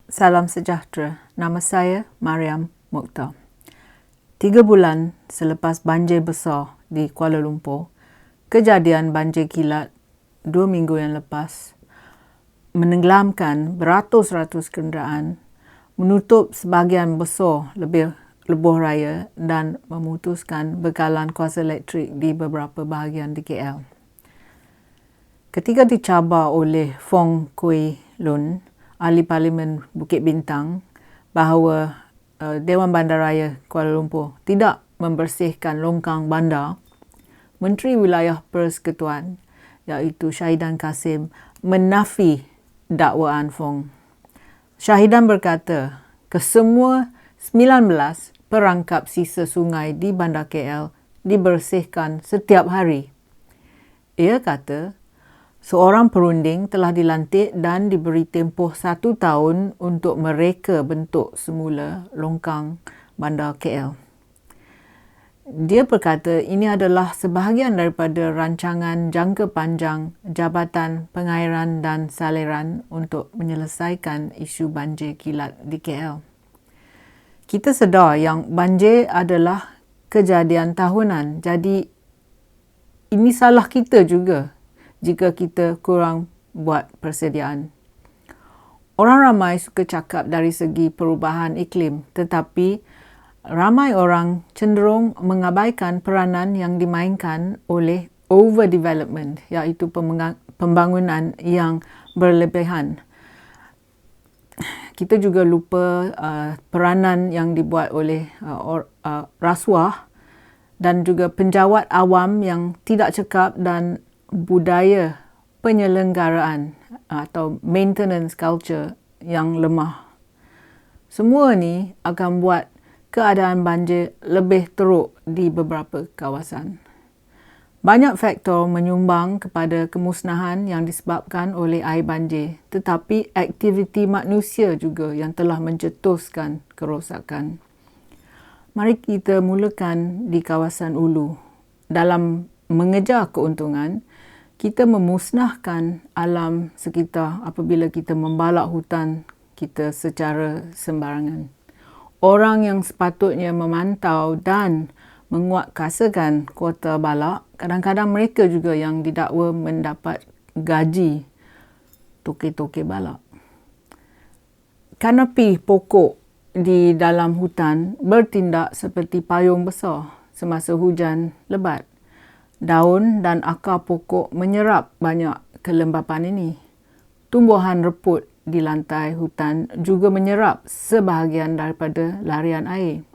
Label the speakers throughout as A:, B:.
A: Salam sejahtera. Nama saya Mariam Mokhtar. 3 bulan selepas banjir besar di Kuala Lumpur, kejadian banjir kilat 2 minggu yang lepas menenggelamkan beratus-ratus kenderaan, menutup sebahagian besar lebuh raya dan memutuskan bekalan kuasa elektrik di beberapa bahagian di KL. Ketika dicabar oleh Fong Kui Lun, Ahli Parlimen Bukit Bintang, bahawa Dewan Bandaraya Kuala Lumpur tidak membersihkan longkang bandar, Menteri Wilayah Persekutuan iaitu Shahidan Kassim menafi dakwaan Fong. Shahidan berkata, kesemua 19 perangkap sisa sungai di Bandar KL dibersihkan setiap hari. Ia kata, seorang perunding telah dilantik dan diberi tempoh 1 tahun untuk mereka bentuk semula longkang Bandar KL. Dia berkata ini adalah sebahagian daripada rancangan jangka panjang Jabatan Pengairan dan Saliran untuk menyelesaikan isu banjir kilat di KL. Kita sedar yang banjir adalah kejadian tahunan, jadi ini salah kita juga jika kita kurang buat persediaan. Orang ramai suka cakap dari segi perubahan iklim, tetapi ramai orang cenderung mengabaikan peranan yang dimainkan oleh overdevelopment, iaitu pembangunan yang berlebihan. Kita juga lupa peranan yang dibuat oleh rasuah dan juga penjawat awam yang tidak cekap dan budaya penyelenggaraan atau maintenance culture yang lemah. Semua ni akan buat keadaan banjir lebih teruk di beberapa kawasan. Banyak faktor menyumbang kepada kemusnahan yang disebabkan oleh air banjir, tetapi aktiviti manusia juga yang telah mencetuskan kerosakan. Mari kita mulakan di kawasan Ulu. Dalam mengejar keuntungan, kita memusnahkan alam sekitar apabila kita membalak hutan kita secara sembarangan. Orang yang sepatutnya memantau dan menguatkuasakan kuota balak, kadang-kadang mereka juga yang didakwa mendapat gaji toke-toke balak. Kanopi pokok di dalam hutan bertindak seperti payung besar semasa hujan lebat. Daun dan akar pokok menyerap banyak kelembapan ini. Tumbuhan reput di lantai hutan juga menyerap sebahagian daripada larian air.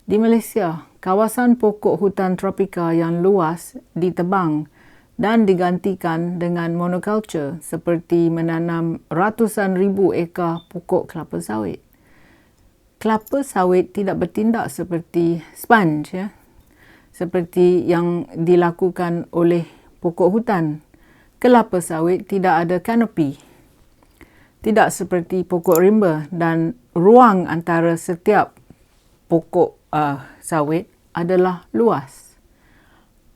A: Di Malaysia, kawasan pokok hutan tropika yang luas ditebang dan digantikan dengan monoculture seperti menanam ratusan ribu ekar pokok kelapa sawit. Kelapa sawit tidak bertindak seperti sponge, seperti yang dilakukan oleh pokok hutan. Kelapa sawit tidak ada kanopi. Tidak seperti pokok rimba, dan ruang antara setiap pokok sawit adalah luas.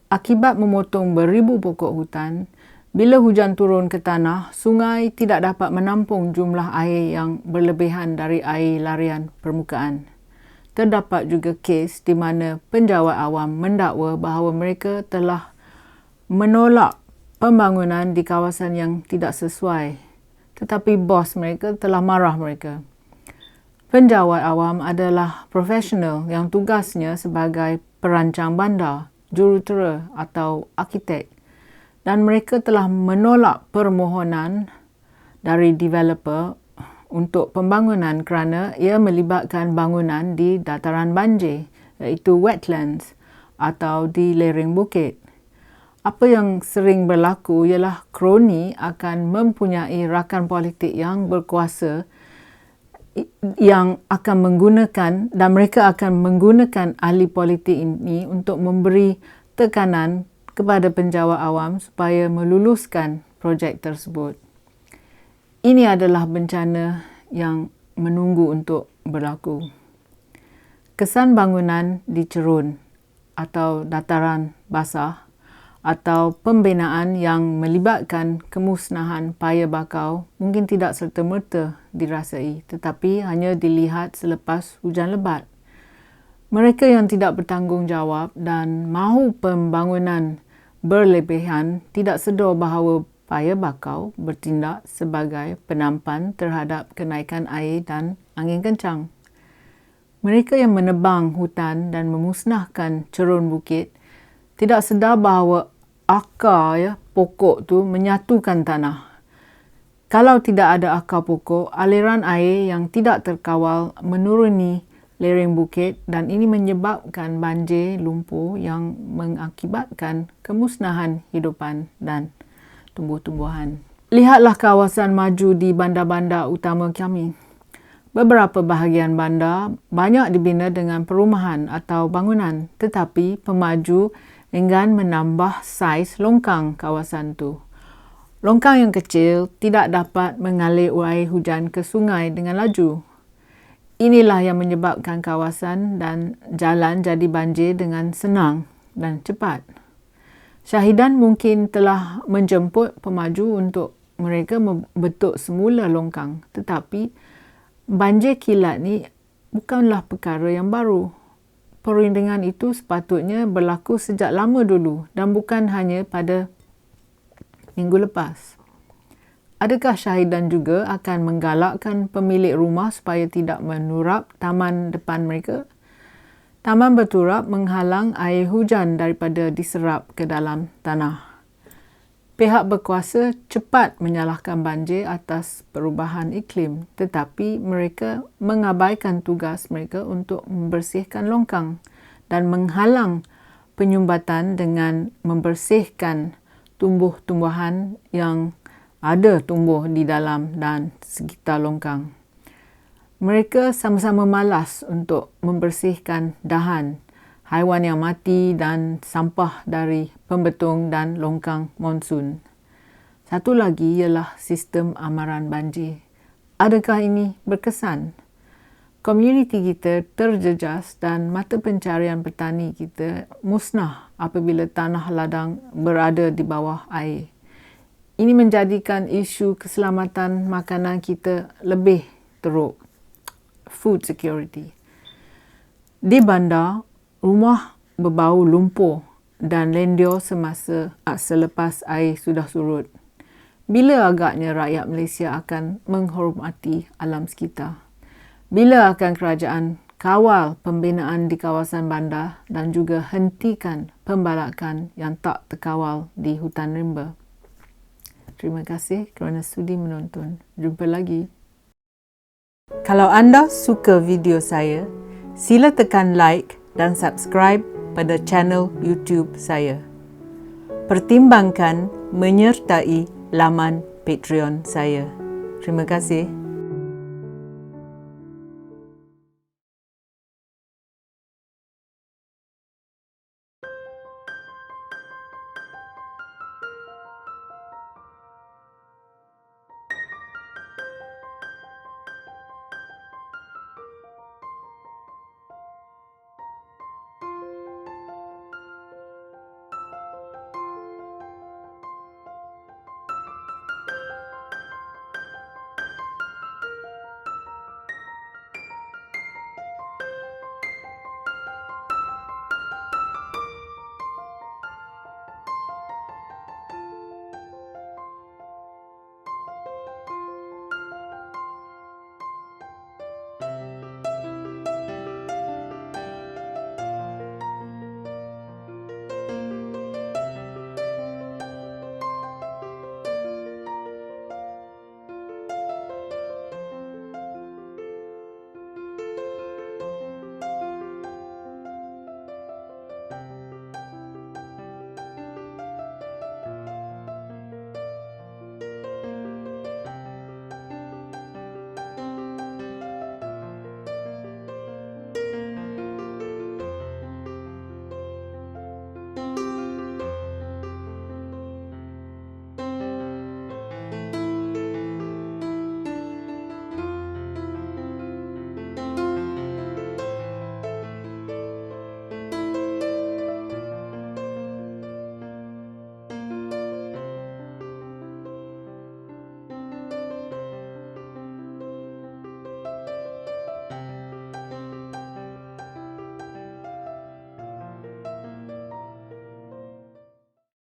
A: Akibat memotong beribu pokok hutan, bila hujan turun ke tanah, sungai tidak dapat menampung jumlah air yang berlebihan dari air larian permukaan. Terdapat juga kes di mana penjawat awam mendakwa bahawa mereka telah menolak pembangunan di kawasan yang tidak sesuai, tetapi bos mereka telah marah mereka. Penjawat awam adalah profesional yang tugasnya sebagai perancang bandar, jurutera atau arkitek, dan mereka telah menolak permohonan dari developer untuk pembangunan kerana ia melibatkan bangunan di dataran banjir, iaitu wetlands atau di lereng bukit. Apa yang sering berlaku ialah kroni akan mempunyai rakan politik yang berkuasa yang akan menggunakan, dan mereka akan menggunakan ahli politik ini untuk memberi tekanan kepada penjawat awam supaya meluluskan projek tersebut. Ini adalah bencana yang menunggu untuk berlaku. Kesan bangunan di cerun atau dataran basah atau pembinaan yang melibatkan kemusnahan paya bakau mungkin tidak serta-merta dirasai, tetapi hanya dilihat selepas hujan lebat. Mereka yang tidak bertanggungjawab dan mahu pembangunan berlebihan tidak sedar bahawa paya bakau bertindak sebagai penampan terhadap kenaikan air dan angin kencang. Mereka yang menebang hutan dan memusnahkan cerun bukit tidak sedar bahawa akar pokok tu menyatukan tanah. Kalau tidak ada akar pokok, aliran air yang tidak terkawal menuruni lereng bukit dan ini menyebabkan banjir lumpur yang mengakibatkan kemusnahan hidupan dan tumbuh-tumbuhan. Lihatlah kawasan maju di bandar-bandar utama kami. Beberapa bahagian bandar banyak dibina dengan perumahan atau bangunan, tetapi pemaju enggan menambah saiz longkang kawasan itu. Longkang yang kecil tidak dapat mengalir air hujan ke sungai dengan laju. Inilah yang menyebabkan kawasan dan jalan jadi banjir dengan senang dan cepat. Syahidan mungkin telah menjemput pemaju untuk mereka membentuk semula longkang, tetapi banjir kilat ni bukanlah perkara yang baru. Perundingan itu sepatutnya berlaku sejak lama dulu dan bukan hanya pada minggu lepas. Adakah Syahidan juga akan menggalakkan pemilik rumah supaya tidak menurap taman depan mereka? Taman berturap menghalang air hujan daripada diserap ke dalam tanah. Pihak berkuasa cepat menyalahkan banjir atas perubahan iklim, tetapi mereka mengabaikan tugas mereka untuk membersihkan longkang dan menghalang penyumbatan dengan membersihkan tumbuh-tumbuhan yang ada tumbuh di dalam dan sekitar longkang. Mereka sama-sama malas untuk membersihkan dahan, haiwan yang mati dan sampah dari pembetung dan longkang monsun. Satu lagi ialah sistem amaran banjir. Adakah ini berkesan? Komuniti kita terjejas dan mata pencarian petani kita musnah apabila tanah ladang berada di bawah air. Ini menjadikan isu keselamatan makanan kita lebih teruk. Food security. Di bandar, rumah berbau lumpur dan lendir selepas air sudah surut. Bila agaknya rakyat Malaysia akan menghormati alam sekitar? Bila akan kerajaan kawal pembinaan di kawasan bandar dan juga hentikan pembalakan yang tak terkawal di hutan rimba? Terima kasih kerana sudi menonton. Jumpa lagi. Kalau anda suka video saya, sila tekan like dan subscribe pada channel YouTube saya. Pertimbangkan menyertai laman Patreon saya. Terima kasih.